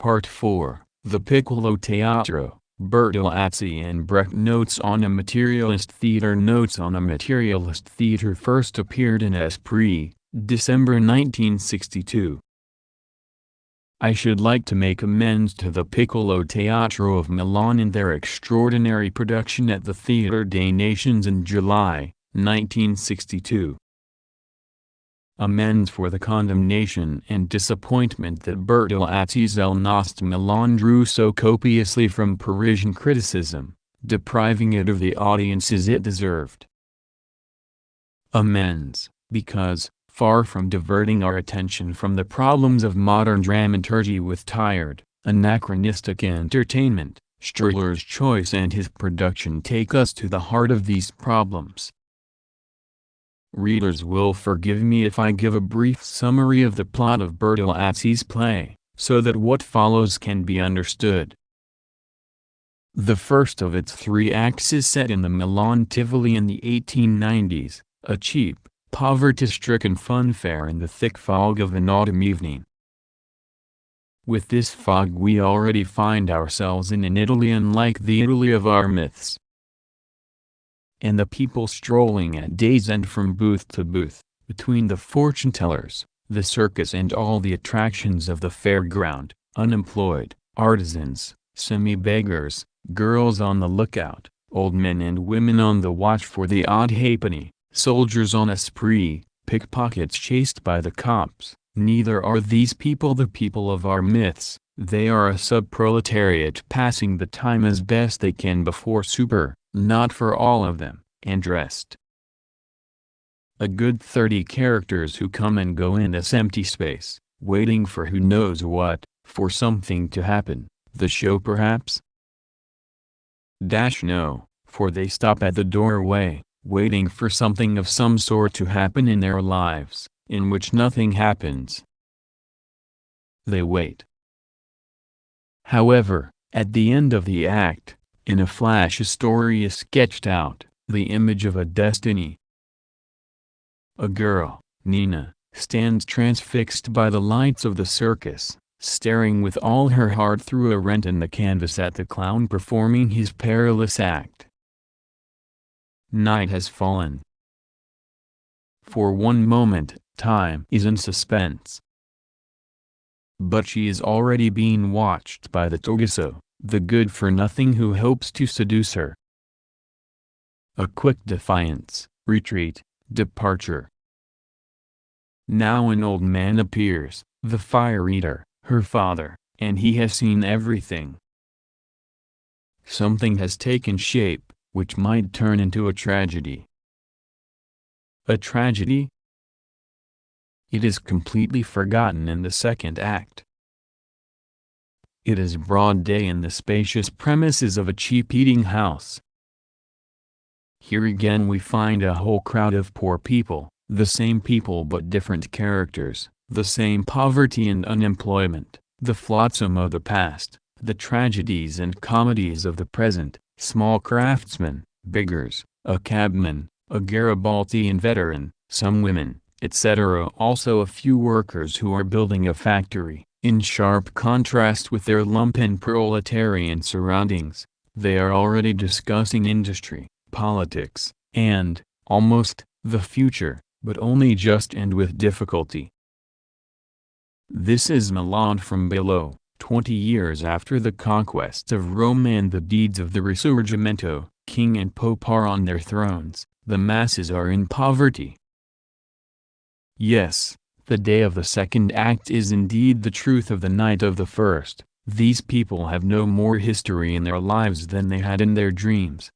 Part 4, The Piccolo Teatro, Bertolazzi and Brecht. Notes on a Materialist Theater. Notes on a Materialist Theater first appeared in Esprit, December 1962. I should like to make amends to the Piccolo Teatro of Milan in their extraordinary production at the Theatre des Nations in July, 1962. Amends for the condemnation and disappointment that Bertolazzi's El Nost Milan drew so copiously from Parisian criticism, depriving it of the audiences it deserved. Amends, because, far from diverting our attention from the problems of modern dramaturgy with tired, anachronistic entertainment, Strehler's choice and his production take us to the heart of these problems. Readers will forgive me if I give a brief summary of the plot of Bertolazzi's play, so that what follows can be understood. The first of its three acts is set in the Milan Tivoli in the 1890s, a cheap, poverty-stricken funfair in the thick fog of an autumn evening. With this fog we already find ourselves in an Italy unlike the Italy of our myths, and the people strolling at day's end from booth to booth, between the fortune-tellers, the circus and all the attractions of the fairground, unemployed, artisans, semi-beggars, girls on the lookout, old men and women on the watch for the odd halfpenny, soldiers on a spree, pickpockets chased by the cops. Neither are these people the people of our myths, they are a sub-proletariat passing the time as best they can before supper, not for all of them, and dressed. A good 30 characters who come and go in this empty space, waiting for who knows what, for something to happen, the show perhaps? No, for they stop at the doorway, waiting for something of some sort to happen in their lives, in which nothing happens. They wait. However, at the end of the act, in a flash a story is sketched out, the image of a destiny. A girl, Nina, stands transfixed by the lights of the circus, staring with all her heart through a rent in the canvas at the clown performing his perilous act. Night has fallen. For one moment, time is in suspense. But she is already being watched by the Togaso, the good-for-nothing who hopes to seduce her. A quick defiance, retreat, departure. Now an old man appears, the fire-eater, her father, and he has seen everything. Something has taken shape, which might turn into a tragedy. A tragedy? It is completely forgotten in the second act. It is broad day in the spacious premises of a cheap eating house. Here again we find a whole crowd of poor people, the same people but different characters, the same poverty and unemployment, the flotsam of the past, the tragedies and comedies of the present, small craftsmen, beggars, a cabman, a Garibaldian veteran, some women, etc. Also a few workers who are building a factory. In sharp contrast with their lumpen proletarian surroundings, they are already discussing industry, politics, and, almost, the future, but only just and with difficulty. This is Milan from below, 20 years after the conquest of Rome and the deeds of the Risorgimento. King and Pope are on their thrones, the masses are in poverty. Yes, the day of the second act is indeed the truth of the night of the first. These people have no more history in their lives than they had in their dreams.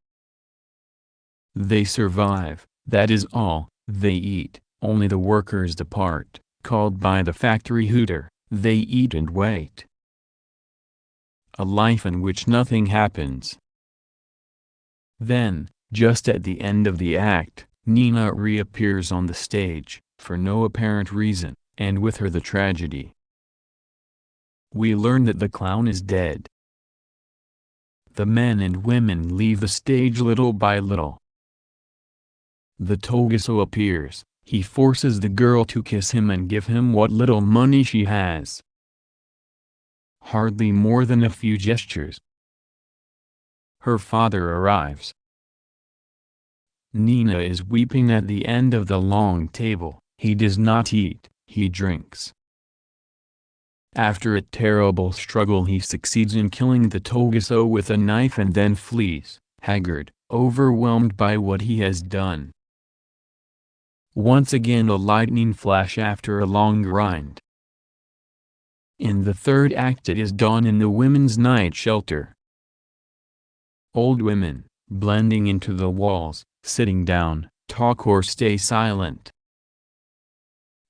They survive, that is all, they eat, only the workers depart, called by the factory hooter, they eat and wait. A life in which nothing happens. Then, just at the end of the act, Nina reappears on the stage, for no apparent reason, and with her the tragedy. We learn that the clown is dead. The men and women leave the stage little by little. The Togaso appears, he forces the girl to kiss him and give him what little money she has. hardly more than a few gestures. Her father arrives. Nina is weeping at the end of the long table. He does not eat, he drinks. After a terrible struggle he succeeds in killing the Togaso with a knife and then flees, haggard, overwhelmed by what he has done. Once again a lightning flash after a long grind. In the third act it is dawn in the women's night shelter. Old women, blending into the walls, sitting down, talk or stay silent.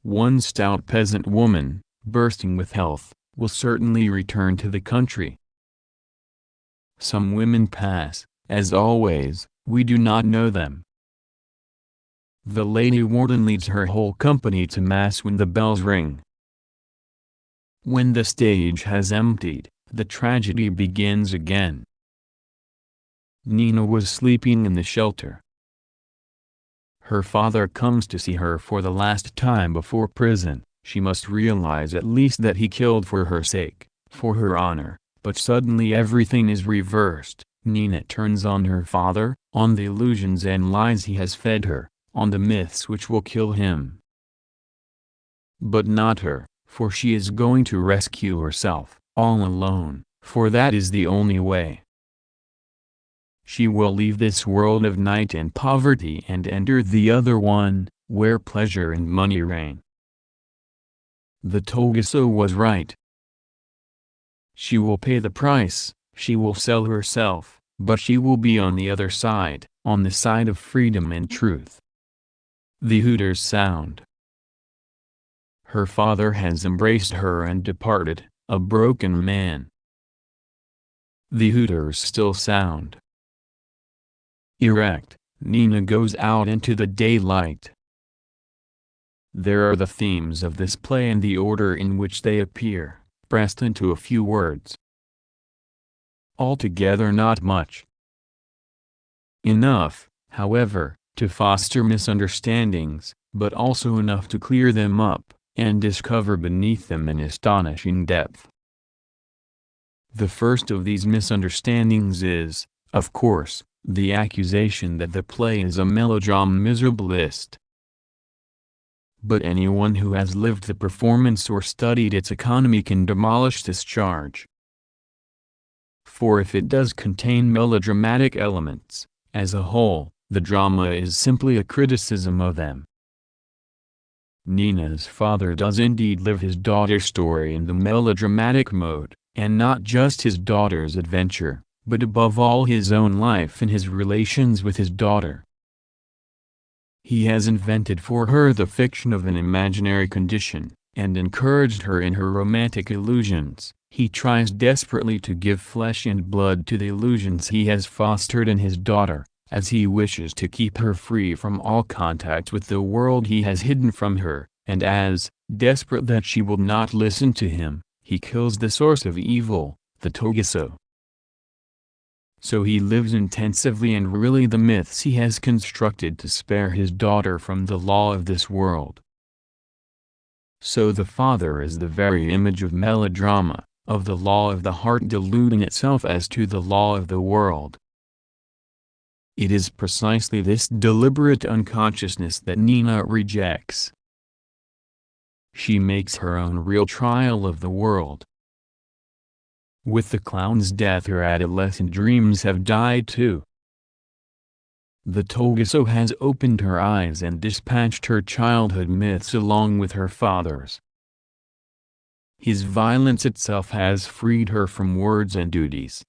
One stout peasant woman, bursting with health, will certainly return to the country. Some women pass, as always, we do not know them. The lady warden leads her whole company to mass when the bells ring. When the stage has emptied, the tragedy begins again. Nina was sleeping in the shelter. Her father comes to see her for the last time before prison. She must realize at least that he killed for her sake, for her honor, but suddenly everything is reversed. Nina turns on her father, on the illusions and lies he has fed her, on the myths which will kill him. But not her, for she is going to rescue herself, all alone, for that is the only way. She will leave this world of night and poverty and enter the other one, where pleasure and money reign. The Togaso was right. She will pay the price, she will sell herself, but she will be on the other side, on the side of freedom and truth. The hooters sound. Her father has embraced her and departed, a broken man. The hooters still sound. Erect, Nina goes out into the daylight. There are the themes of this play and the order in which they appear, pressed into a few words. Altogether not much. Enough, however, to foster misunderstandings, but also enough to clear them up, and discover beneath them an astonishing depth. The first of these misunderstandings is, of course, the accusation that the play is a melodrama miserablist. But anyone who has lived the performance or studied its economy can demolish this charge. For if it does contain melodramatic elements, as a whole, the drama is simply a criticism of them. Nina's father does indeed live his daughter's story in the melodramatic mode, and not just his daughter's adventure, but above all his own life and his relations with his daughter. He has invented for her the fiction of an imaginary condition, and encouraged her in her romantic illusions. He tries desperately to give flesh and blood to the illusions he has fostered in his daughter, as he wishes to keep her free from all contact with the world he has hidden from her, and as, desperate that she will not listen to him, he kills the source of evil, the Togaso. So he lives intensively and really the myths he has constructed to spare his daughter from the law of this world. So the father is the very image of melodrama, of the law of the heart deluding itself as to the law of the world. It is precisely this deliberate unconsciousness that Nina rejects. She makes her own real trial of the world. With the clown's death her adolescent dreams have died too. The Togaso has opened her eyes and dispatched her childhood myths along with her father's. His violence itself has freed her from words and duties.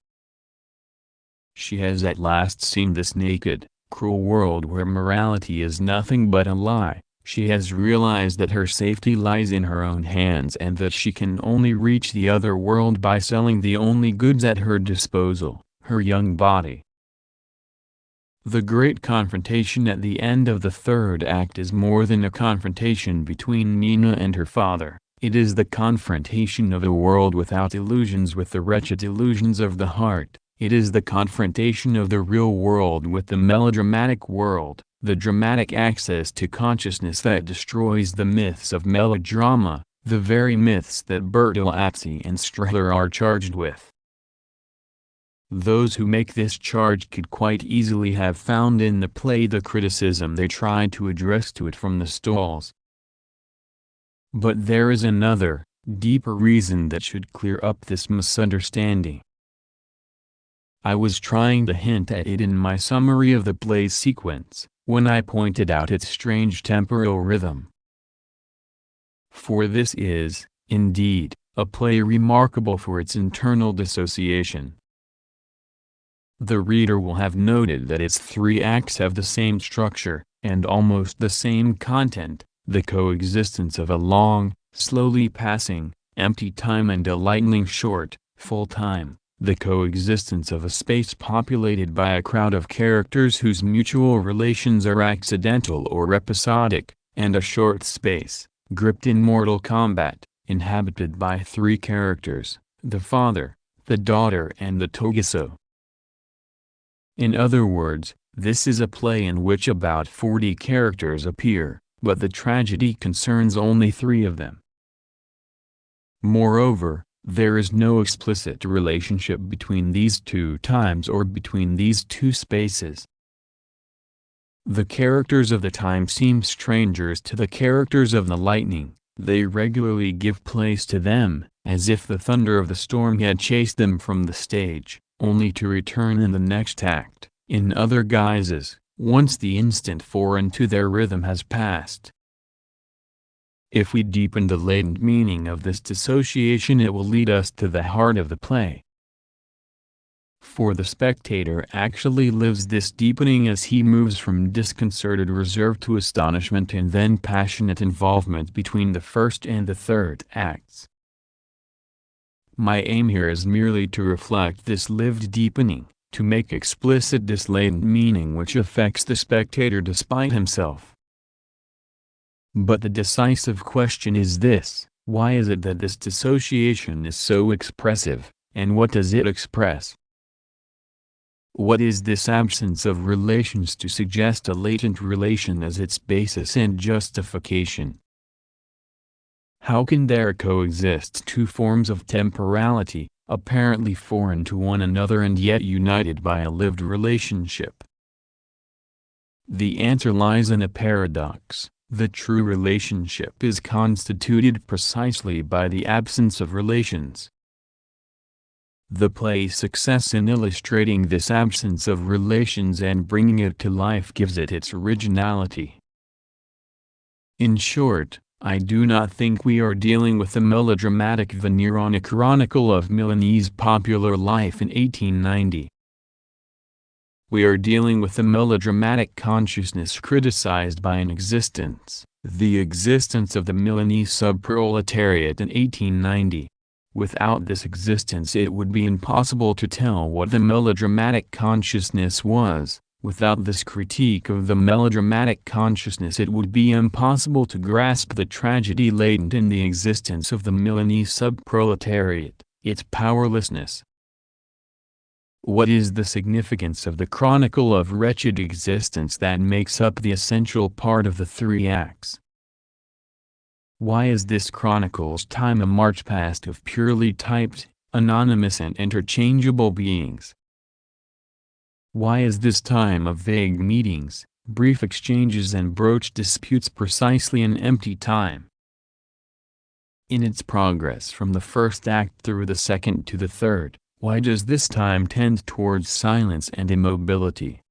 She has at last seen this naked, cruel world where morality is nothing but a lie. She has realized that her safety lies in her own hands and that she can only reach the other world by selling the only goods at her disposal, her young body. The great confrontation at the end of the third act is more than a confrontation between Nina and her father. It is the confrontation of a world without illusions with the wretched illusions of the heart. It is the confrontation of the real world with the melodramatic world, the dramatic access to consciousness that destroys the myths of melodrama, the very myths that Bertolazzi and Strehler are charged with. Those who make this charge could quite easily have found in the play the criticism they tried to address to it from the stalls. But there is another, deeper reason that should clear up this misunderstanding. I was trying to hint at it in my summary of the play's sequence, when I pointed out its strange temporal rhythm. For this is, indeed, a play remarkable for its internal dissociation. The reader will have noted that its three acts have the same structure, and almost the same content, the coexistence of a long, slowly passing, empty time and a lightning short, full time, the coexistence of a space populated by a crowd of characters whose mutual relations are accidental or episodic, and a short space, gripped in mortal combat, inhabited by three characters, the father, the daughter and the Togaso. In other words, this is a play in which about 40 characters appear, but the tragedy concerns only 3 of them. Moreover, there is no explicit relationship between these two times or between these two spaces. The characters of the time seem strangers to the characters of the lightning, they regularly give place to them, as if the thunder of the storm had chased them from the stage, only to return in the next act, in other guises, once the instant foreign to their rhythm has passed. If we deepen the latent meaning of this dissociation, it will lead us to the heart of the play. For the spectator actually lives this deepening as he moves from disconcerted reserve to astonishment and then passionate involvement between the first and the third acts. My aim here is merely to reflect this lived deepening, to make explicit this latent meaning which affects the spectator despite himself. But the decisive question is this: why is it that this dissociation is so expressive, and what does it express? What is this absence of relations to suggest a latent relation as its basis and justification? How can there coexist two forms of temporality, apparently foreign to one another and yet united by a lived relationship? The answer lies in a paradox. The true relationship is constituted precisely by the absence of relations. The play's success in illustrating this absence of relations and bringing it to life gives it its originality. In short, I do not think we are dealing with a melodramatic veneer on a chronicle of Milanese popular life in 1890. We are dealing with a melodramatic consciousness criticized by an existence, the existence of the Milanese subproletariat in 1890. Without this existence it would be impossible to tell what the melodramatic consciousness was. Without this critique of the melodramatic consciousness it would be impossible to grasp the tragedy latent in the existence of the Milanese subproletariat, its powerlessness. What is the significance of the chronicle of wretched existence that makes up the essential part of the 3 acts? Why is this chronicle's time a march past of purely typed, anonymous and interchangeable beings? Why is this time of vague meetings, brief exchanges and broached disputes precisely an empty time? In its progress from the first act through the second to the third, why does this time tend towards silence and immobility?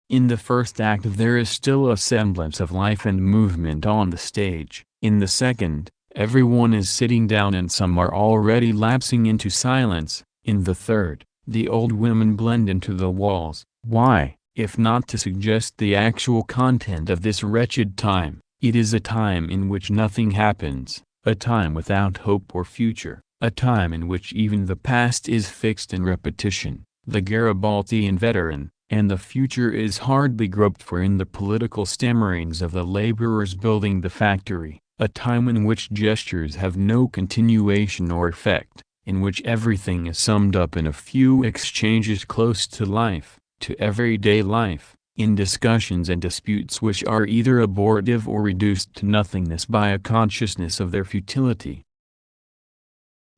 In the first act there is still a semblance of life and movement on the stage. In the second, everyone is sitting down and some are already lapsing into silence. In the third, the old women blend into the walls. Why, if not to suggest the actual content of this wretched time? It is a time in which nothing happens, a time without hope or future, a time in which even the past is fixed in repetition, the Garibaldian veteran, and the future is hardly groped for in the political stammerings of the laborers building the factory, a time in which gestures have no continuation or effect, in which everything is summed up in a few exchanges close to life, to everyday life, in discussions and disputes which are either abortive or reduced to nothingness by a consciousness of their futility.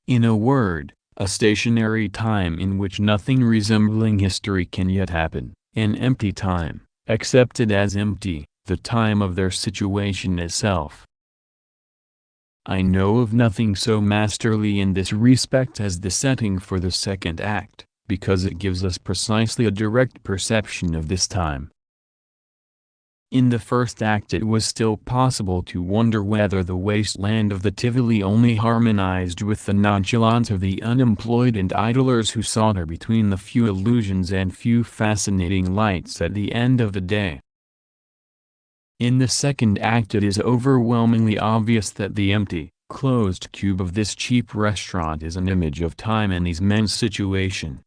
In a word, a stationary time in which nothing resembling history can yet happen, an empty time, accepted as empty, the time of their situation itself. I know of nothing so masterly in this respect as the setting for the second act, because it gives us precisely a direct perception of this time. In the first act it was still possible to wonder whether the wasteland of the Tivoli only harmonized with the nonchalance of the unemployed and idlers who saunter between the few illusions and few fascinating lights at the end of the day. In the second act it is overwhelmingly obvious that the empty, closed cube of this cheap restaurant is an image of time and these men's situation.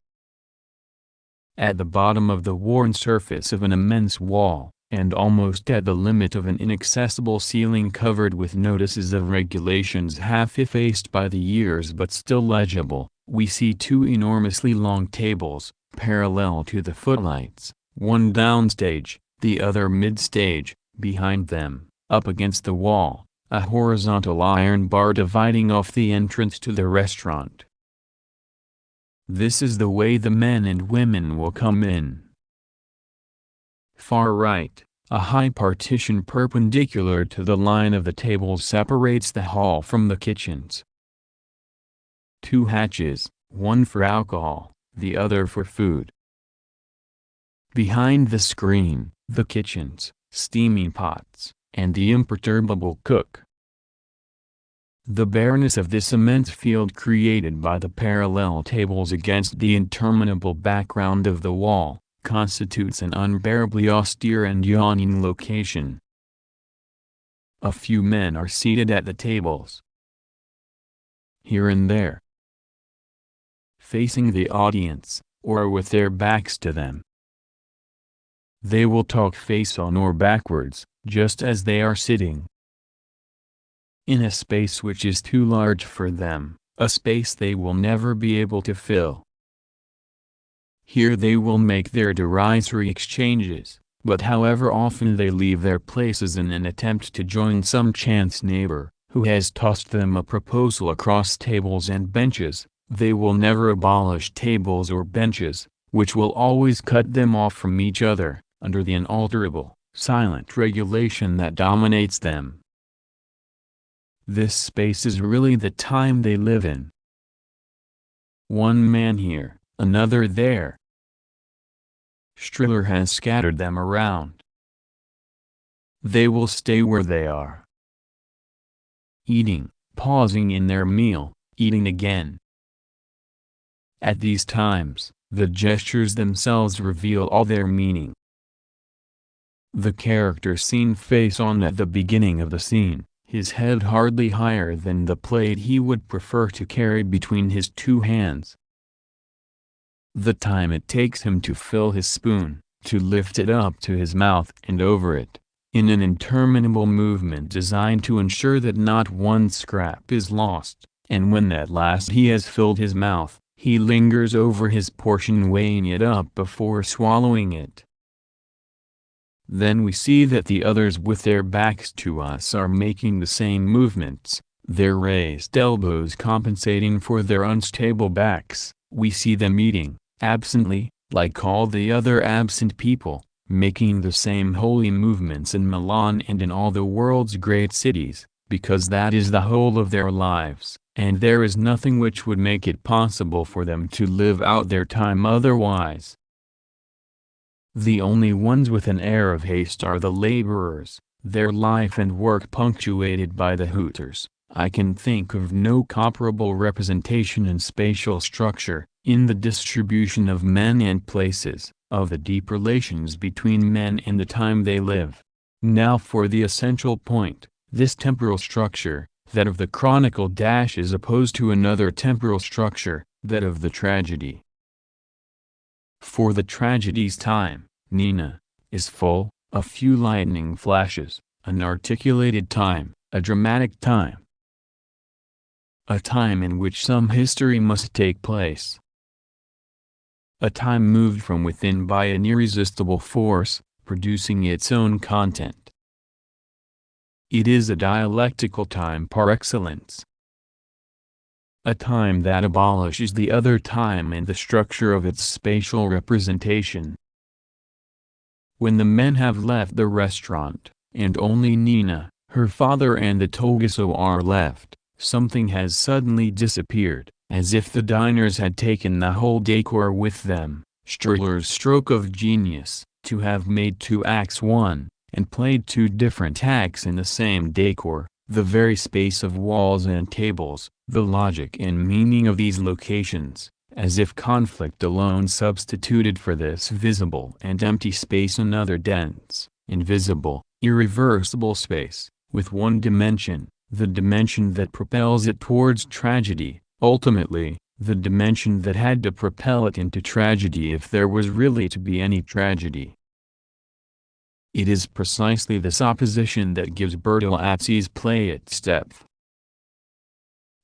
At the bottom of the worn surface of an immense wall, and almost at the limit of an inaccessible ceiling covered with notices of regulations half effaced by the years but still legible, we see two enormously long tables, parallel to the footlights, one downstage, the other mid-stage, behind them, up against the wall, a horizontal iron bar dividing off the entrance to the restaurant. This is the way the men and women will come in. Far right, a high partition perpendicular to the line of the tables separates the hall from the kitchens. Two hatches, one for alcohol, the other for food. Behind the screen, the kitchens, steaming pots, and the imperturbable cook. The bareness of this immense field created by the parallel tables against the interminable background of the wall, constitutes an unbearably austere and yawning location. A few men are seated at the tables, here and there, facing the audience, or with their backs to them. They will talk face on or backwards, just as they are sitting. In a space which is too large for them, a space they will never be able to fill. Here they will make their derisory exchanges, but however often they leave their places in an attempt to join some chance neighbor, who has tossed them a proposal across tables and benches, they will never abolish tables or benches, which will always cut them off from each other, under the unalterable, silent regulation that dominates them. This space is really the time they live in. One man here, another there. Striller has scattered them around. They will stay where they are. Eating, pausing in their meal, eating again. At these times, the gestures themselves reveal all their meaning. The character seen face on at the beginning of the scene, his head hardly higher than the plate he would prefer to carry between his two hands. The time it takes him to fill his spoon, to lift it up to his mouth and over it, in an interminable movement designed to ensure that not one scrap is lost, and when at last he has filled his mouth, he lingers over his portion weighing it up before swallowing it. Then we see that the others with their backs to us are making the same movements, their raised elbows compensating for their unstable backs. We see them eating, absently, like all the other absent people, making the same holy movements in Milan and in all the world's great cities, because that is the whole of their lives, and there is nothing which would make it possible for them to live out their time otherwise. The only ones with an air of haste are the laborers, their life and work punctuated by the hooters. I can think of no comparable representation in spatial structure, in the distribution of men and places, of the deep relations between men and the time they live. Now for the essential point, this temporal structure, that of the chronicle is opposed to another temporal structure, that of the tragedy. For the tragedy's time, Nina, is full, a few lightning flashes, an articulated time, a dramatic time. A time in which some history must take place. A time moved from within by an irresistible force, producing its own content. It is a dialectical time par excellence. A time that abolishes the other time and the structure of its spatial representation. When the men have left the restaurant, and only Nina, her father and the Togaso are left, something has suddenly disappeared, as if the diners had taken the whole decor with them. Strehler's stroke of genius, to have made two acts one, and played two different acts in the same decor, the very space of walls and tables, the logic and meaning of these locations, as if conflict alone substituted for this visible and empty space another dense, invisible, irreversible space, with one dimension, the dimension that propels it towards tragedy, ultimately, the dimension that had to propel it into tragedy if there was really to be any tragedy. It is precisely this opposition that gives Bertolazzi's play its depth.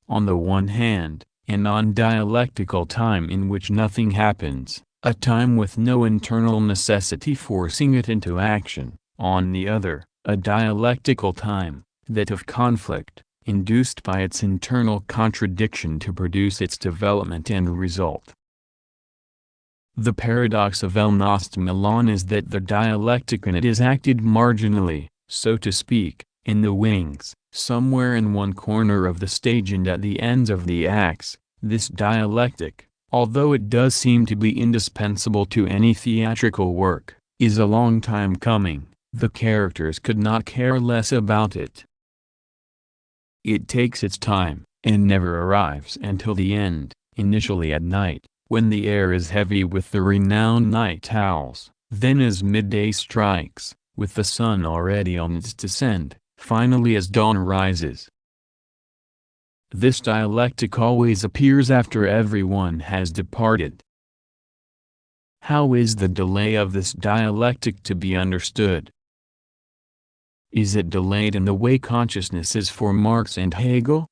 On the one hand, a non-dialectical time in which nothing happens, a time with no internal necessity forcing it into action; on the other, a dialectical time, that of conflict, induced by its internal contradiction to produce its development and result. The paradox of El Nostro Milan is that the dialectic in it is acted marginally, so to speak, in the wings, somewhere in one corner of the stage and at the ends of the acts. This dialectic, although it does seem to be indispensable to any theatrical work, is a long time coming. The characters could not care less about it. It takes its time, and never arrives until the end, initially at night, when the air is heavy with the renowned night owls, then as midday strikes, with the sun already on its descent, finally as dawn rises. This dialectic always appears after everyone has departed. How is the delay of this dialectic to be understood? Is it delayed in the way consciousness is for Marx and Hegel?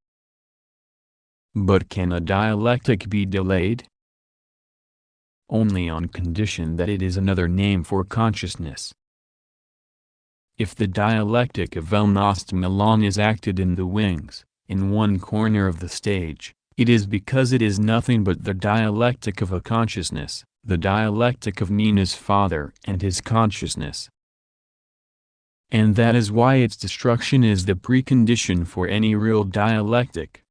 But can a dialectic be delayed? Only on condition that it is another name for consciousness. If the dialectic of El Nostro Milan is acted in the wings, in one corner of the stage, it is because it is nothing but the dialectic of a consciousness, the dialectic of Nina's father and his consciousness. And that is why its destruction is the precondition for any real dialectic.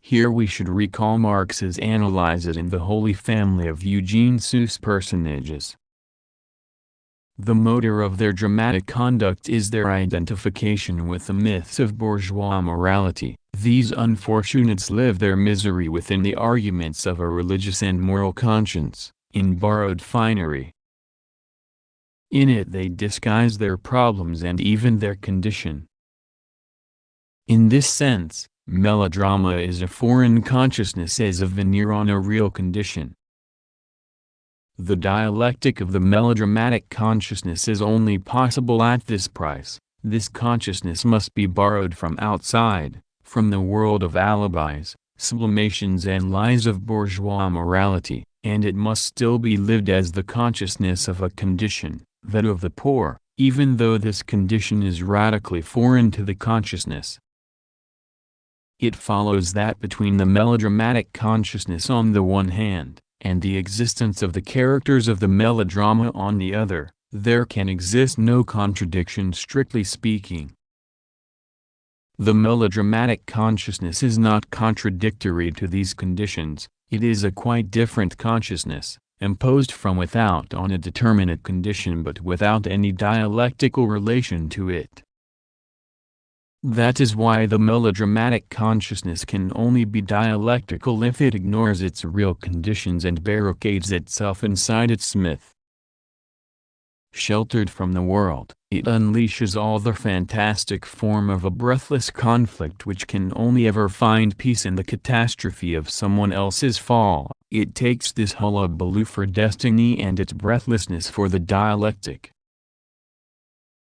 Here we should recall Marx's analyses in The Holy Family of Eugene Sue's personages. The motor of their dramatic conduct is their identification with the myths of bourgeois morality. These unfortunates live their misery within the arguments of a religious and moral conscience, in borrowed finery. In it they disguise their problems and even their condition. In this sense, melodrama is a foreign consciousness as a veneer on a real condition. The dialectic of the melodramatic consciousness is only possible at this price. This consciousness must be borrowed from outside, from the world of alibis, sublimations and lies of bourgeois morality, and it must still be lived as the consciousness of a condition, that of the poor, even though this condition is radically foreign to the consciousness. It follows that between the melodramatic consciousness on the one hand, and the existence of the characters of the melodrama on the other, there can exist no contradiction strictly speaking. The melodramatic consciousness is not contradictory to these conditions, it is a quite different consciousness, imposed from without on a determinate condition but without any dialectical relation to it. That is why the melodramatic consciousness can only be dialectical if it ignores its real conditions and barricades itself inside its myth. Sheltered from the world, it unleashes all the fantastic form of a breathless conflict which can only ever find peace in the catastrophe of someone else's fall. It takes this hullabaloo for destiny and its breathlessness for the dialectic.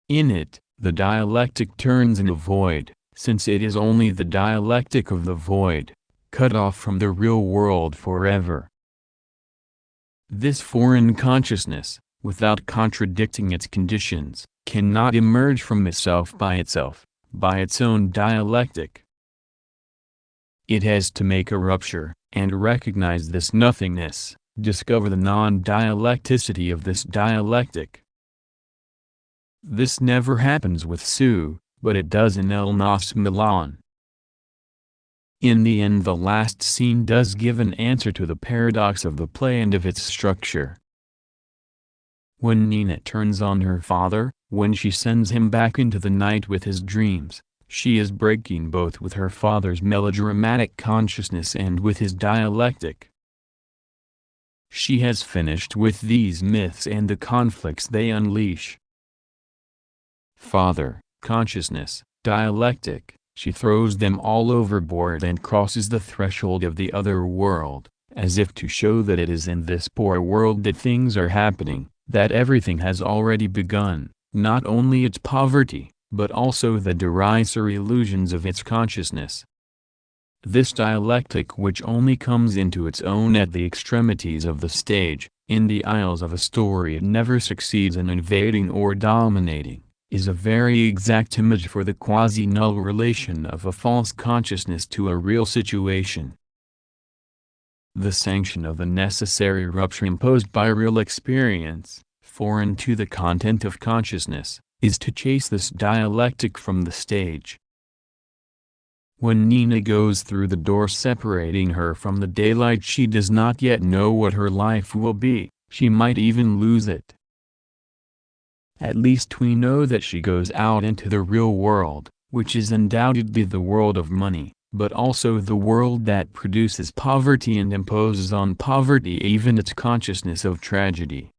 In it, the dialectic turns in a void, since it is only the dialectic of the void, cut off from the real world forever. This foreign consciousness, without contradicting its conditions, cannot emerge from itself, by its own dialectic. It has to make a rupture, and recognize this nothingness, discover the non-dialecticity of this dialectic. This never happens with Sue, but it does in El Nas Milan. In the end, the last scene does give an answer to the paradox of the play and of its structure. When Nina turns on her father, when she sends him back into the night with his dreams, she is breaking both with her father's melodramatic consciousness and with his dialectic. She has finished with these myths and the conflicts they unleash. Father, consciousness, dialectic, she throws them all overboard and crosses the threshold of the other world, as if to show that it is in this poor world that things are happening, that everything has already begun, not only its poverty, but also the derisory illusions of its consciousness. This dialectic, which only comes into its own at the extremities of the stage, in the aisles of a story it never succeeds in invading or dominating, is a very exact image for the quasi-null relation of a false consciousness to a real situation. The sanction of the necessary rupture imposed by real experience, foreign to the content of consciousness, is to chase this dialectic from the stage. When Nina goes through the door separating her from the daylight, she does not yet know what her life will be, she might even lose it. At least we know that she goes out into the real world, which is undoubtedly the world of money, but also the world that produces poverty and imposes on poverty even its consciousness of tragedy.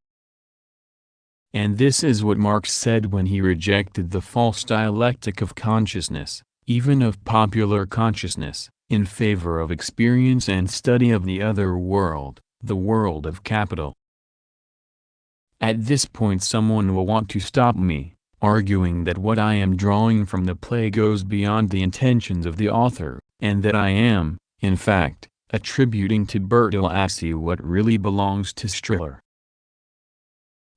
And this is what Marx said when he rejected the false dialectic of consciousness, even of popular consciousness, in favor of experience and study of the other world, the world of capital. At this point someone will want to stop me, arguing that what I am drawing from the play goes beyond the intentions of the author, and that I am, in fact, attributing to Bertolazzi what really belongs to Striller.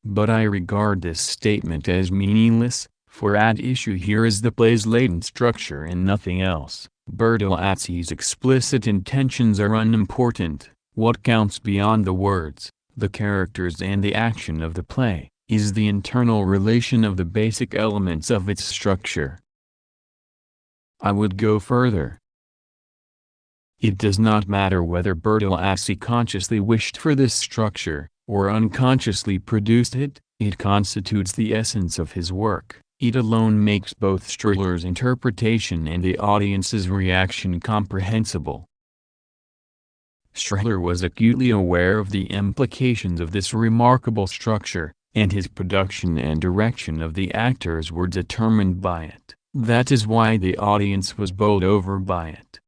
But I regard this statement as meaningless, for at issue here is the play's latent structure and nothing else. Bertolazzi's explicit intentions are unimportant. What counts beyond the words, the characters and the action of the play, is the internal relation of the basic elements of its structure. I would go further. It does not matter whether Bertolazzi consciously wished for this structure, or unconsciously produced it, it constitutes the essence of his work. It alone makes both Striller's interpretation and the audience's reaction comprehensible. Striller was acutely aware of the implications of this remarkable structure, and his production and direction of the actors were determined by it. That is why the audience was bowled over by it.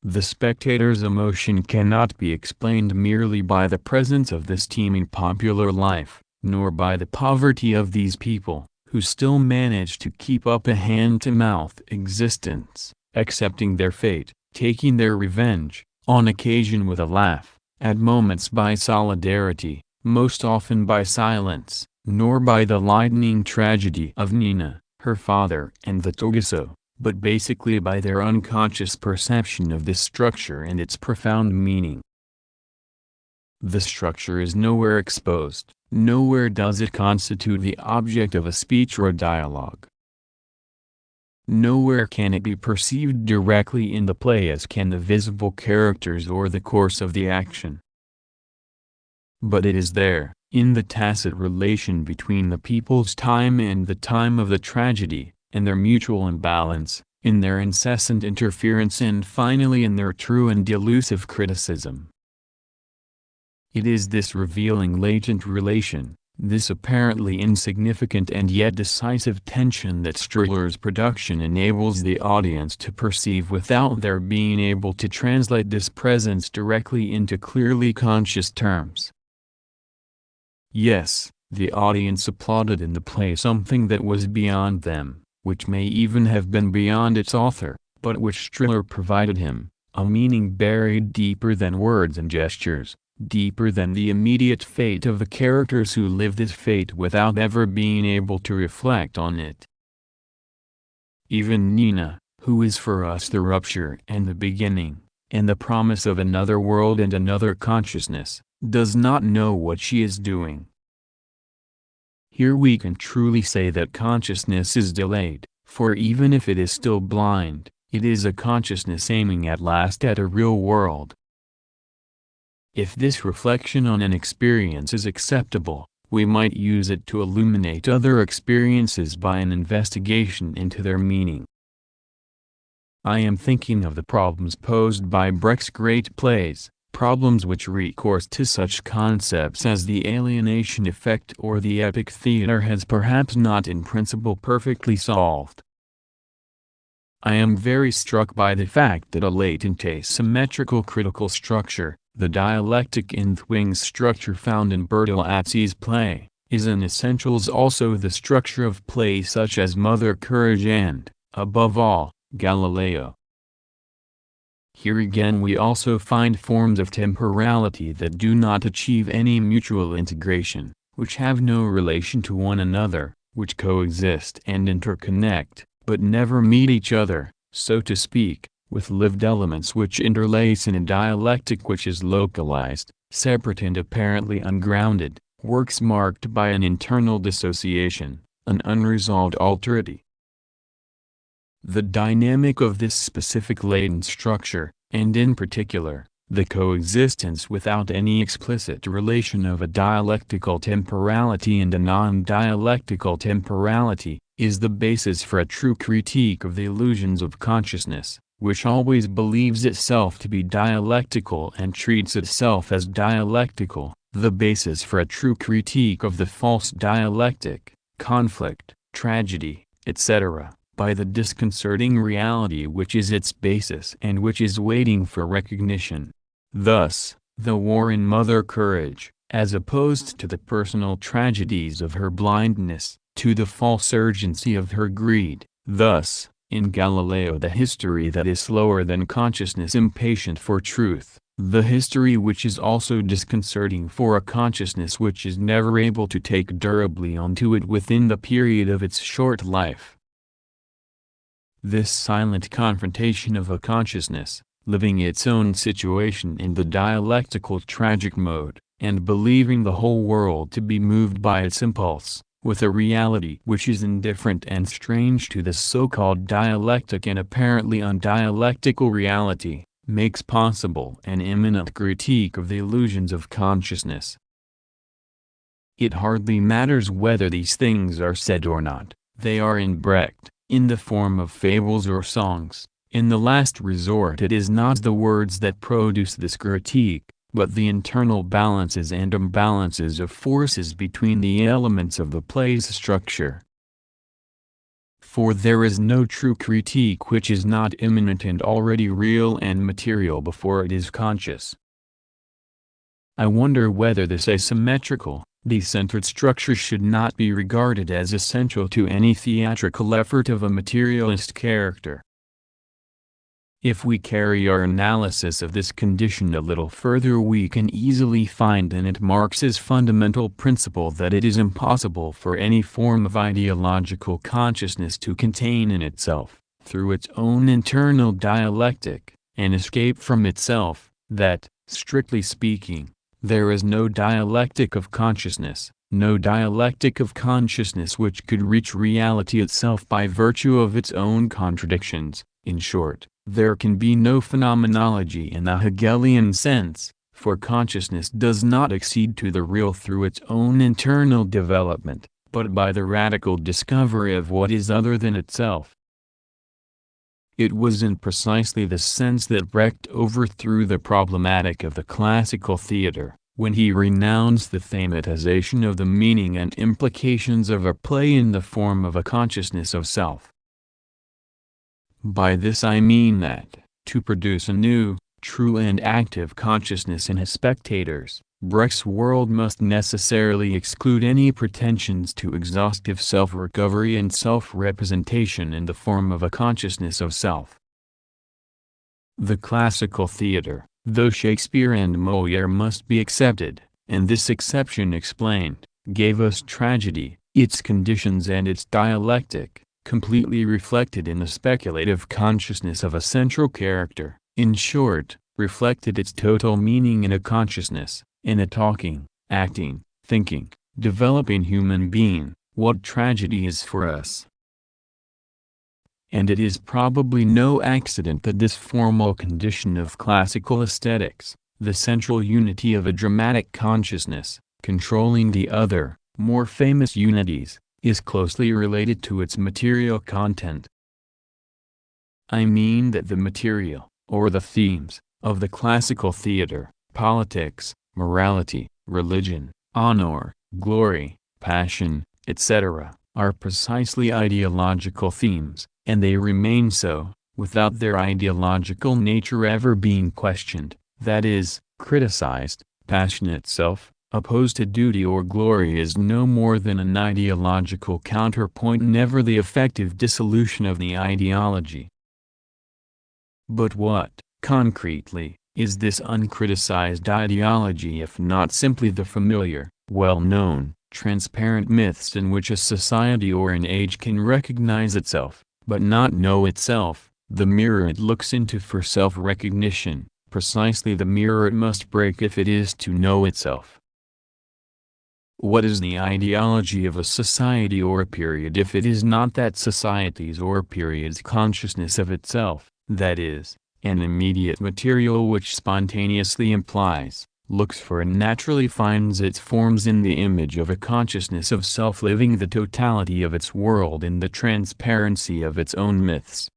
The spectator's emotion cannot be explained merely by the presence of this teeming popular life, nor by the poverty of these people, who still manage to keep up a hand-to-mouth existence, accepting their fate, taking their revenge, on occasion with a laugh, at moments by solidarity, most often by silence, nor by the lightning tragedy of Nina, her father and the Togaso, but basically by their unconscious perception of this structure and its profound meaning. The structure is nowhere exposed, nowhere does it constitute the object of a speech or a dialogue. Nowhere can it be perceived directly in the play as can the visible characters or the course of the action. But it is there, in the tacit relation between the people's time and the time of the tragedy, in their mutual imbalance, in their incessant interference and finally in their true and delusive criticism. It is this revealing latent relation, this apparently insignificant and yet decisive tension that Striller's production enables the audience to perceive without their being able to translate this presence directly into clearly conscious terms. Yes, the audience applauded in the play something that was beyond them, which may even have been beyond its author, but which Striller provided him, a meaning buried deeper than words and gestures, deeper than the immediate fate of the characters who live this fate without ever being able to reflect on it. Even Nina, who is for us the rupture and the beginning, and the promise of another world and another consciousness, does not know what she is doing. Here we can truly say that consciousness is delayed, for even if it is still blind, it is a consciousness aiming at last at a real world. If this reflection on an experience is acceptable, we might use it to illuminate other experiences by an investigation into their meaning. I am thinking of the problems posed by Brecht's great plays, problems which recourse to such concepts as the alienation effect or the epic theater has perhaps not in principle perfectly solved. I am very struck by the fact that a latent asymmetrical critical structure, the dialectic in Thwing's structure found in Bertolazzi's play, is in essentials also the structure of plays such as Mother Courage and, above all, Galileo. Here again we also find forms of temporality that do not achieve any mutual integration, which have no relation to one another, which coexist and interconnect, but never meet each other, so to speak, with lived elements which interlace in a dialectic which is localized, separate and apparently ungrounded, works marked by an internal dissociation, an unresolved alterity. The dynamic of this specific latent structure, and in particular, the coexistence without any explicit relation of a dialectical temporality and a non-dialectical temporality, is the basis for a true critique of the illusions of consciousness, which always believes itself to be dialectical and treats itself as dialectical, the basis for a true critique of the false dialectic, conflict, tragedy, etc., by the disconcerting reality which is its basis and which is waiting for recognition. Thus, the war in Mother Courage, as opposed to the personal tragedies of her blindness, to the false urgency of her greed. Thus, in Galileo the history that is slower than consciousness, impatient for truth, the history which is also disconcerting for a consciousness which is never able to take durably onto it within the period of its short life. This silent confrontation of a consciousness, living its own situation in the dialectical tragic mode, and believing the whole world to be moved by its impulse, with a reality which is indifferent and strange to the so-called dialectic and apparently undialectical reality, makes possible an imminent critique of the illusions of consciousness. It hardly matters whether these things are said or not, they are in Brecht, in the form of fables or songs. In the last resort it is not the words that produce this critique, but the internal balances and imbalances of forces between the elements of the play's structure. For there is no true critique which is not immanent and already real and material before it is conscious. I wonder whether this asymmetrical, decentered structure should not be regarded as essential to any theatrical effort of a materialist character. If we carry our analysis of this condition a little further, we can easily find in it Marx's fundamental principle that it is impossible for any form of ideological consciousness to contain in itself, through its own internal dialectic, an escape from itself, that, strictly speaking, there is no dialectic of consciousness, no dialectic of consciousness which could reach reality itself by virtue of its own contradictions. In short, there can be no phenomenology in the Hegelian sense, for consciousness does not accede to the real through its own internal development, but by the radical discovery of what is other than itself. It was in precisely this sense that Brecht overthrew the problematic of the classical theatre, when he renounced the thematization of the meaning and implications of a play in the form of a consciousness of self. By this I mean that, to produce a new, true and active consciousness in his spectators, Brecht's world must necessarily exclude any pretensions to exhaustive self-recovery and self-representation in the form of a consciousness of self. The classical theatre, though Shakespeare and Molière must be accepted, and this exception explained, gave us tragedy, its conditions and its dialectic, completely reflected in the speculative consciousness of a central character, in short, reflected its total meaning in a consciousness, in a talking, acting, thinking, developing human being, what tragedy is for us. And it is probably no accident that this formal condition of classical aesthetics, the central unity of a dramatic consciousness, controlling the other, more famous unities, is closely related to its material content. I mean that the material, or the themes, of the classical theater, politics, morality, religion, honor, glory, passion, etc., are precisely ideological themes, and they remain so, without their ideological nature ever being questioned, that is, criticized. Passion itself, opposed to duty or glory, is no more than an ideological counterpoint, never the effective dissolution of the ideology. But what, concretely, is this uncriticized ideology if not simply the familiar, well-known, transparent myths in which a society or an age can recognize itself, but not know itself, the mirror it looks into for self-recognition, precisely the mirror it must break if it is to know itself? What is the ideology of a society or a period if it is not that society's or period's consciousness of itself, that is, an immediate material which spontaneously implies, looks for and naturally finds its forms in the image of a consciousness of self living the totality of its world in the transparency of its own myths?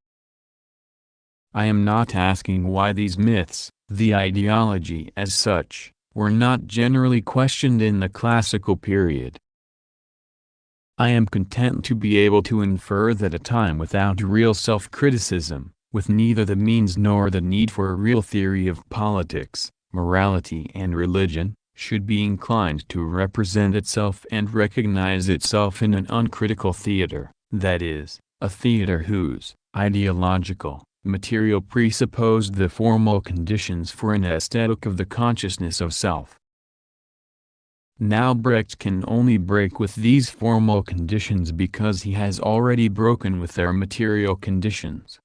I am not asking why these myths, the ideology as such, were not generally questioned in the classical period. I am content to be able to infer that a time without real self-criticism, with neither the means nor the need for a real theory of politics, morality and religion, should be inclined to represent itself and recognize itself in an uncritical theater, that is, a theater whose ideological, material presupposed the formal conditions for an aesthetic of the consciousness of self. Now Brecht can only break with these formal conditions because he has already broken with their material conditions.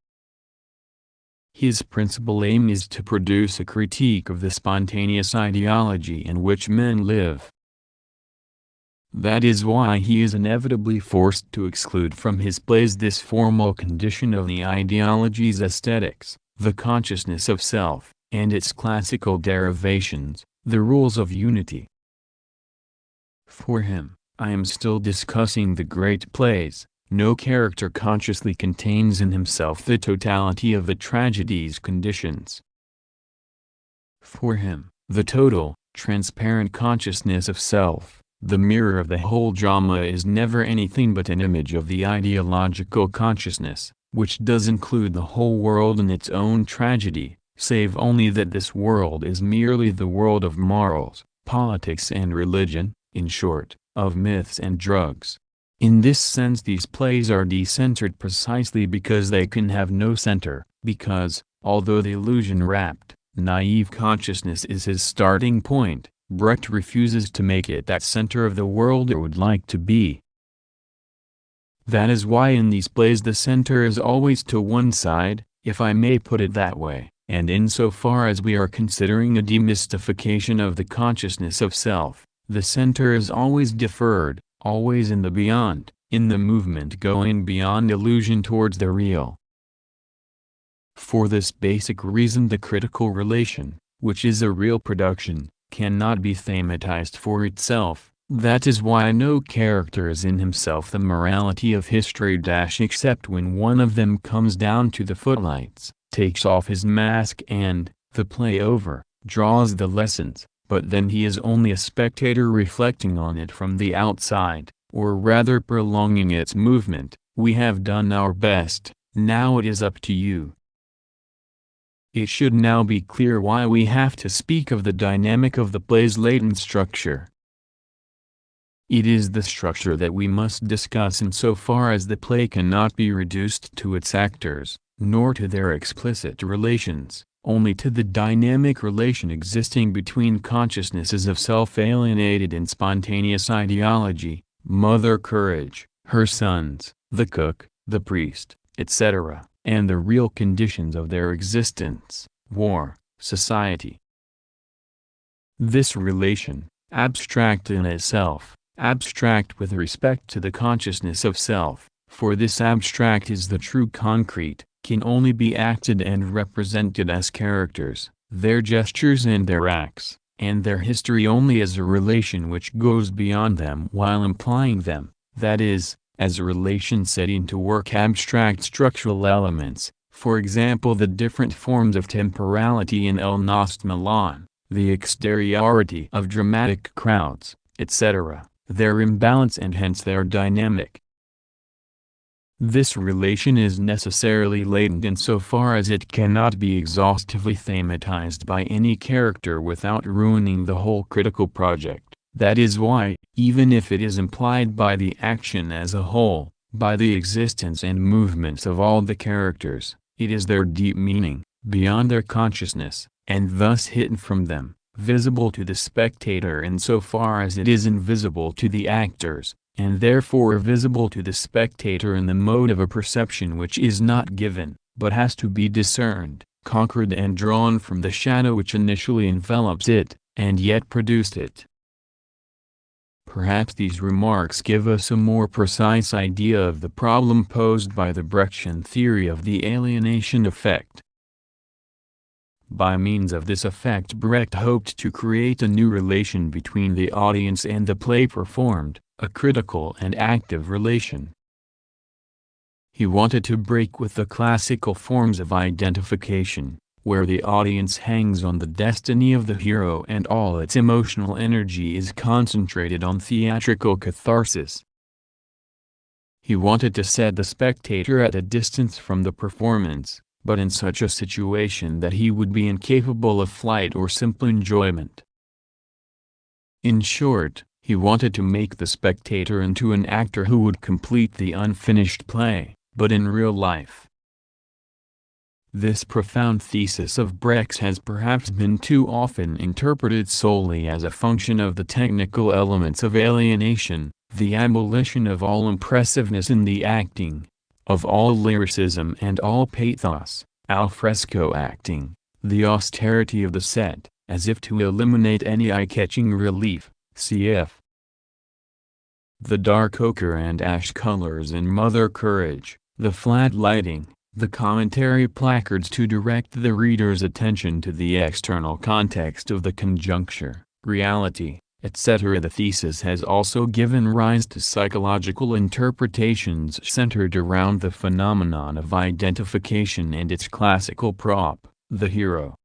His principal aim is to produce a critique of the spontaneous ideology in which men live. That is why he is inevitably forced to exclude from his plays this formal condition of the ideology's aesthetics, the consciousness of self, and its classical derivations, the rules of unity. For him, I am still discussing the great plays. No character consciously contains in himself the totality of the tragedy's conditions. For him, the total, transparent consciousness of self, the mirror of the whole drama, is never anything but an image of the ideological consciousness, which does include the whole world in its own tragedy, save only that this world is merely the world of morals, politics and religion, in short, of myths and drugs. In this sense these plays are decentered precisely because they can have no center, because, although the illusion-wrapped, naive consciousness is his starting point, Brecht refuses to make it that center of the world it would like to be. That is why in these plays the center is always to one side, if I may put it that way, and insofar as we are considering a demystification of the consciousness of self, the center is always deferred, always in the beyond, in the movement going beyond illusion towards the real. For this basic reason the critical relation, which is a real production, cannot be thematized for itself. That is why no character is in himself the morality of history except when one of them comes down to the footlights, takes off his mask and, the play over, draws the lessons. But then he is only a spectator reflecting on it from the outside, or rather prolonging its movement. We have done our best, now it is up to you. It should now be clear why we have to speak of the dynamic of the play's latent structure. It is the structure that we must discuss insofar as the play cannot be reduced to its actors, nor to their explicit relations, only to the dynamic relation existing between consciousnesses of self-alienated and spontaneous ideology, Mother Courage, her sons, the cook, the priest, etc., and the real conditions of their existence, war, society. This relation, abstract in itself, abstract with respect to the consciousness of self, for this abstract is the true concrete, can only be acted and represented as characters, their gestures and their acts, and their history only as a relation which goes beyond them while implying them, that is, as a relation setting to work abstract structural elements, for example the different forms of temporality in El Nost Milan, the exteriority of dramatic crowds, etc., their imbalance and hence their dynamic. This relation is necessarily latent insofar as it cannot be exhaustively thematized by any character without ruining the whole critical project. That is why, even if it is implied by the action as a whole, by the existence and movements of all the characters, it is their deep meaning, beyond their consciousness, and thus hidden from them, visible to the spectator insofar as it is invisible to the actors, and therefore visible to the spectator in the mode of a perception which is not given, but has to be discerned, conquered and drawn from the shadow which initially envelops it, and yet produced it. Perhaps these remarks give us a more precise idea of the problem posed by the Brechtian theory of the alienation effect. By means of this effect Brecht hoped to create a new relation between the audience and the play performed, a critical and active relation. He wanted to break with the classical forms of identification, where the audience hangs on the destiny of the hero and all its emotional energy is concentrated on theatrical catharsis. He wanted to set the spectator at a distance from the performance, but in such a situation that he would be incapable of flight or simple enjoyment. In short, he wanted to make the spectator into an actor who would complete the unfinished play, but in real life. This profound thesis of Brecht's has perhaps been too often interpreted solely as a function of the technical elements of alienation, the abolition of all impressiveness in the acting, of all lyricism and all pathos, al fresco acting, the austerity of the set, as if to eliminate any eye-catching relief, cf. the dark ochre and ash colors in Mother Courage, the flat lighting, the commentary placards to direct the reader's attention to the external context of the conjuncture, reality, etc. The thesis has also given rise to psychological interpretations centered around the phenomenon of identification and its classical prop, the hero.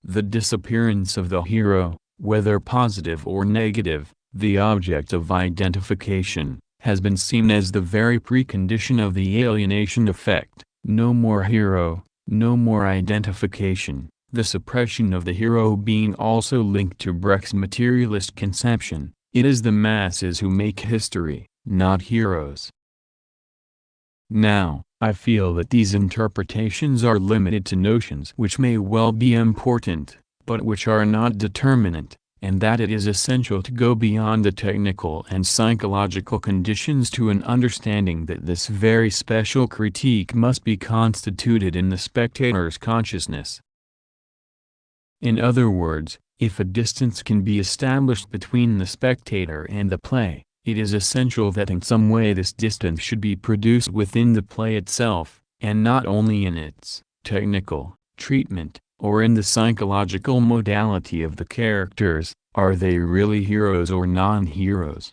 The disappearance of the hero, whether positive or negative, the object of identification, has been seen as the very precondition of the alienation effect. No more hero, no more identification, the suppression of the hero being also linked to Brecht's materialist conception. It is the masses who make history, not heroes. Now, I feel that these interpretations are limited to notions which may well be important, but which are not determinate, and that it is essential to go beyond the technical and psychological conditions to an understanding that this very special critique must be constituted in the spectator's consciousness. In other words, if a distance can be established between the spectator and the play, it is essential that in some way this distance should be produced within the play itself, and not only in its technical treatment, or in the psychological modality of the characters. Are they really heroes or non-heroes?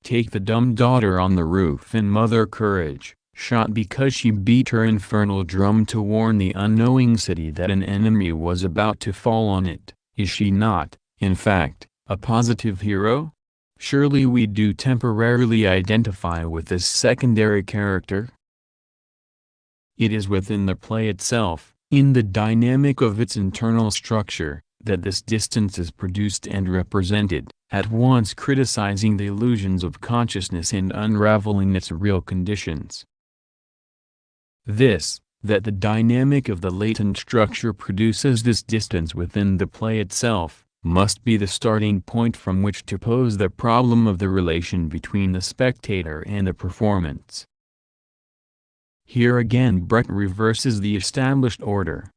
Take the dumb daughter on the roof in Mother Courage, shot because she beat her infernal drum to warn the unknowing city that an enemy was about to fall on it. Is she not, in fact, a positive hero? Surely we do temporarily identify with this secondary character? It is within the play itself, in the dynamic of its internal structure, that this distance is produced and represented, at once criticizing the illusions of consciousness and unraveling its real conditions. This, that the dynamic of the latent structure produces this distance within the play itself, must be the starting point from which to pose the problem of the relation between the spectator and the performance. Here again Brecht reverses the established order.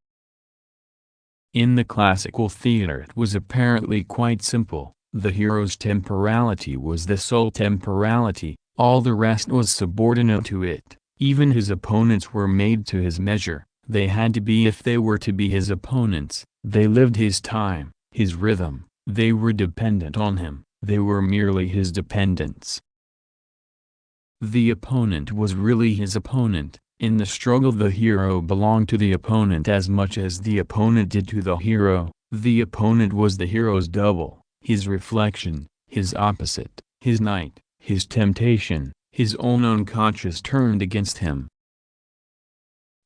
In the classical theater it was apparently quite simple. The hero's temporality was the sole temporality, all the rest was subordinate to it. Even his opponents were made to his measure, they had to be if they were to be his opponents, they lived his time, his rhythm, they were dependent on him, they were merely his dependents. The opponent was really his opponent. In the struggle the hero belonged to the opponent as much as the opponent did to the hero. The opponent was the hero's double, his reflection, his opposite, his knight, his temptation, his own unconscious turned against him.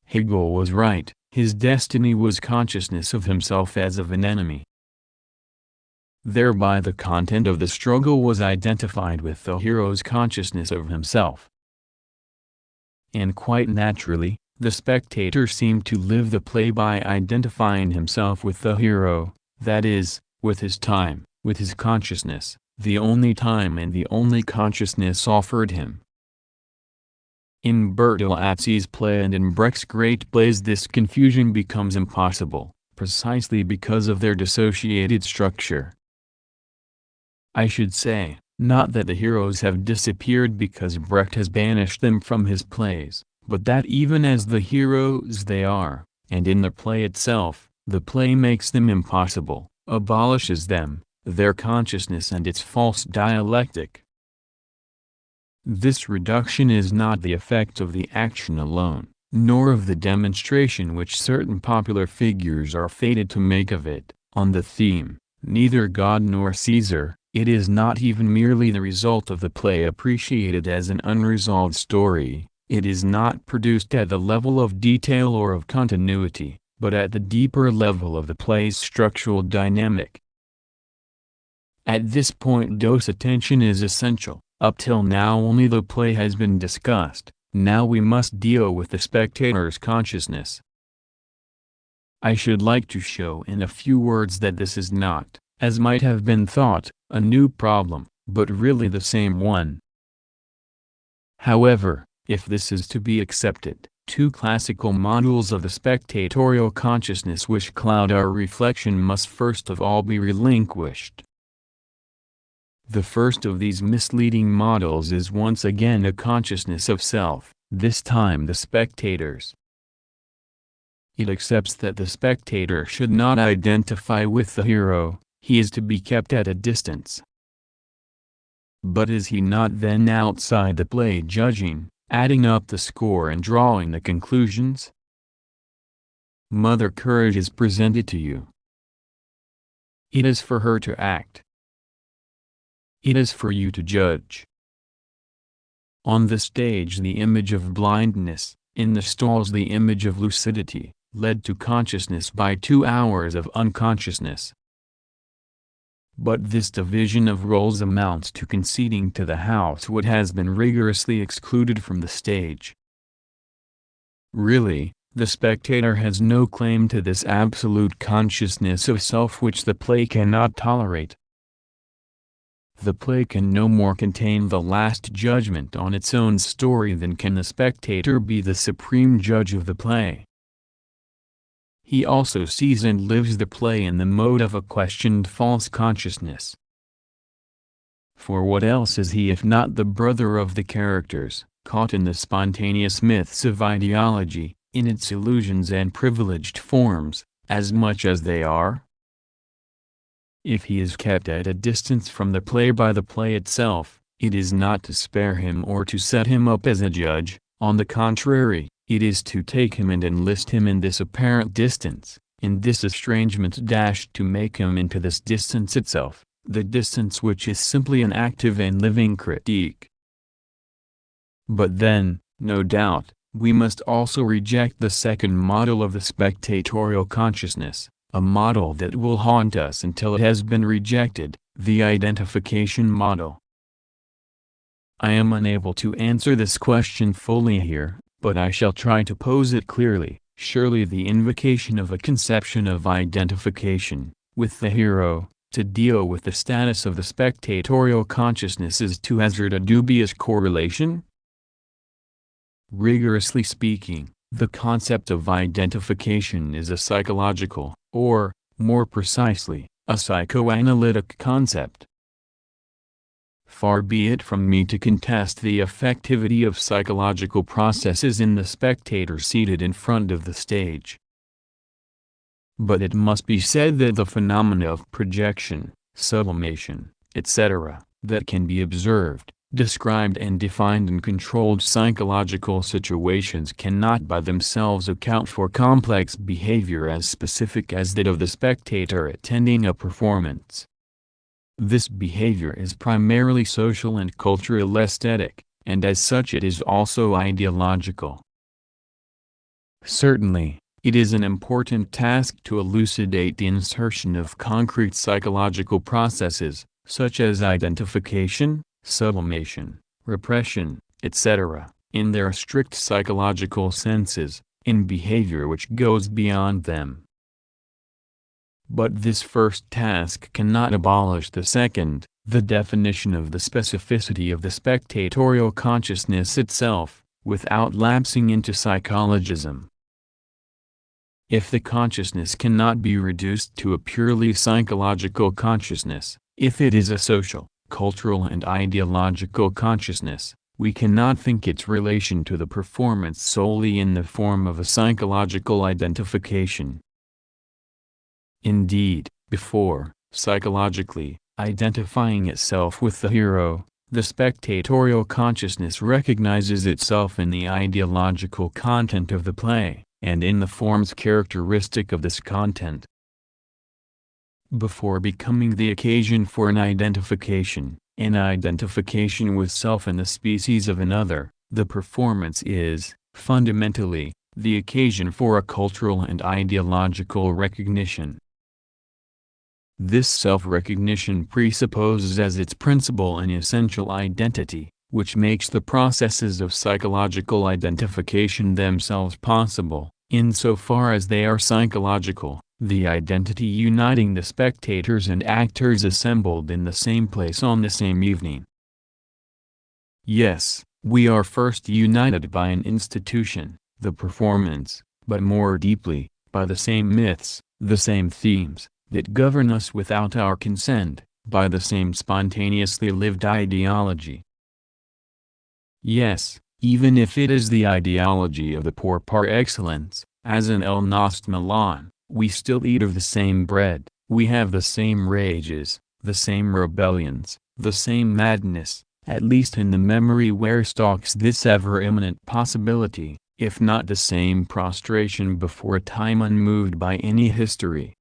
Hegel was right, his destiny was consciousness of himself as of an enemy. Thereby the content of the struggle was identified with the hero's consciousness of himself. And quite naturally, the spectator seemed to live the play by identifying himself with the hero, that is, with his time, with his consciousness, the only time and the only consciousness offered him. In Bertolazzi's play and in Brecht's great plays this confusion becomes impossible, precisely because of their dissociated structure. I should say, not that the heroes have disappeared because Brecht has banished them from his plays, but that even as the heroes they are, and in the play itself, the play makes them impossible, abolishes them, their consciousness and its false dialectic. This reduction is not the effect of the action alone, nor of the demonstration which certain popular figures are fated to make of it, on the theme, neither God nor Caesar. It is not even merely the result of the play appreciated as an unresolved story, it is not produced at the level of detail or of continuity, but at the deeper level of the play's structural dynamic. At this point dose attention is essential. Up till now only the play has been discussed, now we must deal with the spectator's consciousness. I should like to show in a few words that this is not, as might have been thought, a new problem, but really the same one. However, if this is to be accepted, two classical models of the spectatorial consciousness which cloud our reflection must first of all be relinquished. The first of these misleading models is once again a consciousness of self, this time the spectator's. It accepts that the spectator should not identify with the hero, he is to be kept at a distance. But is he not then outside the play judging, adding up the score and drawing the conclusions? Mother Courage is presented to you. It is for her to act. It is for you to judge. On the stage the image of blindness, in the stalls the image of lucidity, led to consciousness by 2 hours of unconsciousness. But this division of roles amounts to conceding to the house what has been rigorously excluded from the stage. Really, the spectator has no claim to this absolute consciousness of self which the play cannot tolerate. The play can no more contain the last judgment on its own story than can the spectator be the supreme judge of the play. He also sees and lives the play in the mode of a questioned false consciousness. For what else is he if not the brother of the characters, caught in the spontaneous myths of ideology, in its illusions and privileged forms, as much as they are? If he is kept at a distance from the play by the play itself, it is not to spare him or to set him up as a judge, on the contrary, it is to take him and enlist him in this apparent distance, in this estrangement to make him into this distance itself, the distance which is simply an active and living critique. But then, no doubt, we must also reject the second model of the spectatorial consciousness, a model that will haunt us until it has been rejected, the identification model. I am unable to answer this question fully here, but I shall try to pose it clearly. Surely the invocation of a conception of identification with the hero, to deal with the status of the spectatorial consciousness, is to hazard a dubious correlation? Rigorously speaking, the concept of identification is a psychological, or, more precisely, a psychoanalytic concept. Far be it from me to contest the effectivity of psychological processes in the spectator seated in front of the stage. But it must be said that the phenomena of projection, sublimation, etc., that can be observed, described and defined in controlled psychological situations cannot by themselves account for complex behavior as specific as that of the spectator attending a performance. This behavior is primarily social and cultural aesthetic, and as such it is also ideological. Certainly, it is an important task to elucidate the insertion of concrete psychological processes, such as identification, sublimation, repression, etc., in their strict psychological senses, in behavior which goes beyond them. But this first task cannot abolish the second, the definition of the specificity of the spectatorial consciousness itself, without lapsing into psychologism. If the consciousness cannot be reduced to a purely psychological consciousness, if it is a social, cultural and ideological consciousness, we cannot think its relation to the performance solely in the form of a psychological identification. Indeed, before, psychologically, identifying itself with the hero, the spectatorial consciousness recognizes itself in the ideological content of the play, and in the forms characteristic of this content. Before becoming the occasion for an identification with self and the species of another, the performance is, fundamentally, the occasion for a cultural and ideological recognition. This self-recognition presupposes as its principal and essential identity, which makes the processes of psychological identification themselves possible, insofar as they are psychological, the identity uniting the spectators and actors assembled in the same place on the same evening. Yes, we are first united by an institution, the performance, but more deeply, by the same myths, the same themes, that govern us without our consent, by the same spontaneously lived ideology. Yes, even if it is the ideology of the poor par excellence, as in El Nost Milan, we still eat of the same bread, we have the same rages, the same rebellions, the same madness, at least in the memory where stalks this ever-imminent possibility, if not the same prostration before a time unmoved by any history.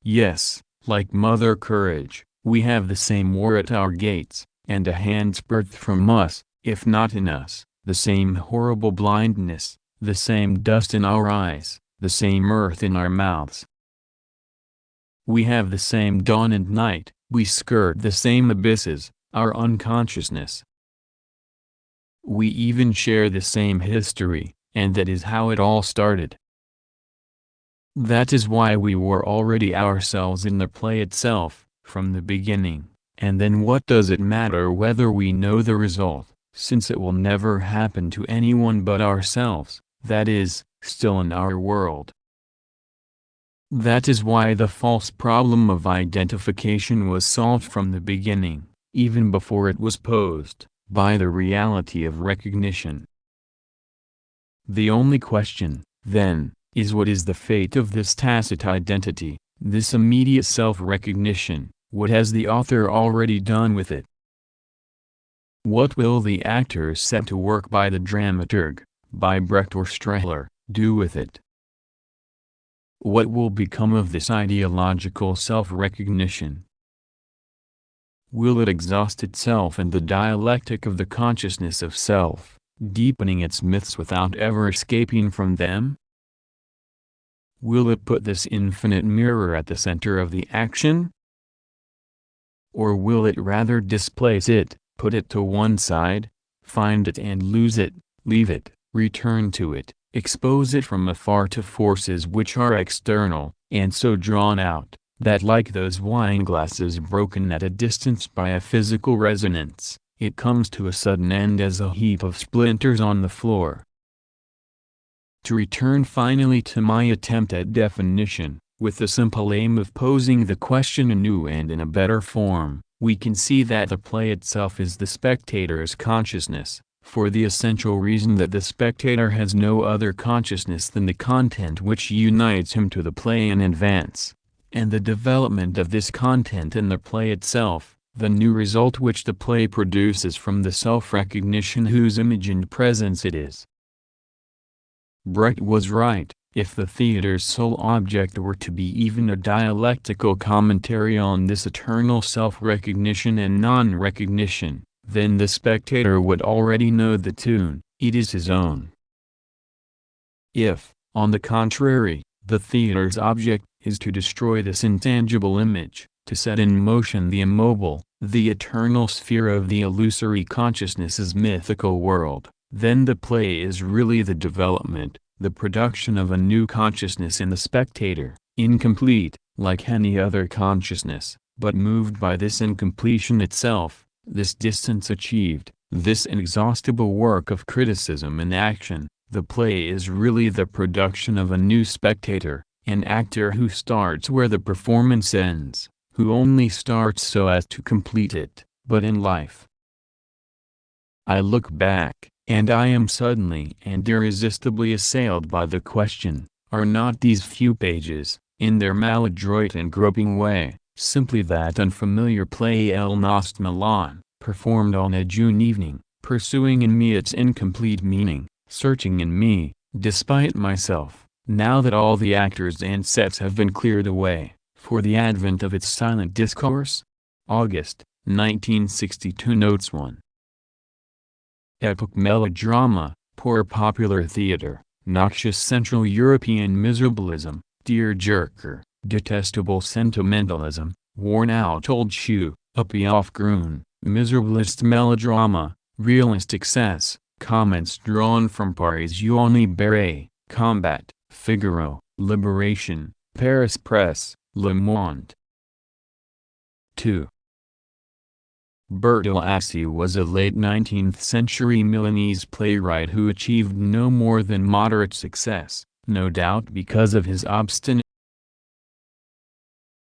Yes, like Mother Courage, we have the same war at our gates, and a hand's breadth from us, if not in us, the same horrible blindness, the same dust in our eyes, the same earth in our mouths. We have the same dawn and night, we skirt the same abysses, our unconsciousness. We even share the same history, and that is how it all started. That is why we were already ourselves in the play itself, from the beginning, and then what does it matter whether we know the result, since it will never happen to anyone but ourselves, that is, still in our world. That is why the false problem of identification was solved from the beginning, even before it was posed, by the reality of recognition. The only question, then, is what is the fate of this tacit identity, this immediate self-recognition, what has the author already done with it? What will the actors set to work by the dramaturg, by Brecht or Strehler, do with it? What will become of this ideological self-recognition? Will it exhaust itself in the dialectic of the consciousness of self, deepening its myths without ever escaping from them? Will it put this infinite mirror at the center of the action? Or will it rather displace it, put it to one side, find it and lose it, leave it, return to it, expose it from afar to forces which are external, and so drawn out, that like those wineglasses broken at a distance by a physical resonance, it comes to a sudden end as a heap of splinters on the floor. To return finally to my attempt at definition, with the simple aim of posing the question anew and in a better form, we can see that the play itself is the spectator's consciousness, for the essential reason that the spectator has no other consciousness than the content which unites him to the play in advance, and the development of this content in the play itself, the new result which the play produces from the self-recognition whose imagined presence it is. Brecht was right. If the theater's sole object were to be even a dialectical commentary on this eternal self-recognition and non-recognition, then the spectator would already know the tune, it is his own. If, on the contrary, the theater's object is to destroy this intangible image, to set in motion the immobile, the eternal sphere of the illusory consciousness's mythical world, then the play is really the development, the production of a new consciousness in the spectator, incomplete, like any other consciousness, but moved by this incompletion itself, this distance achieved, this inexhaustible work of criticism and action. The play is really the production of a new spectator, an actor who starts where the performance ends, who only starts so as to complete it, but in life. I look back, and I am suddenly and irresistibly assailed by the question, are not these few pages, in their maladroit and groping way, simply that unfamiliar play El Nost Milan, performed on a June evening, pursuing in me its incomplete meaning, searching in me, despite myself, now that all the actors and sets have been cleared away, for the advent of its silent discourse? August, 1962 Notes 1. Epic melodrama, poor popular theater, noxious Central European miserabilism, tearjerker, detestable sentimentalism, worn-out old shoe, uppy off-grown, miserablest melodrama, realist excess, comments drawn from Parisienne Barret, Combat, Figaro, Liberation, Paris Press, Le Monde. 2. Bertolazzi was a late 19th-century Milanese playwright who achieved no more than moderate success, no doubt because of his obstinate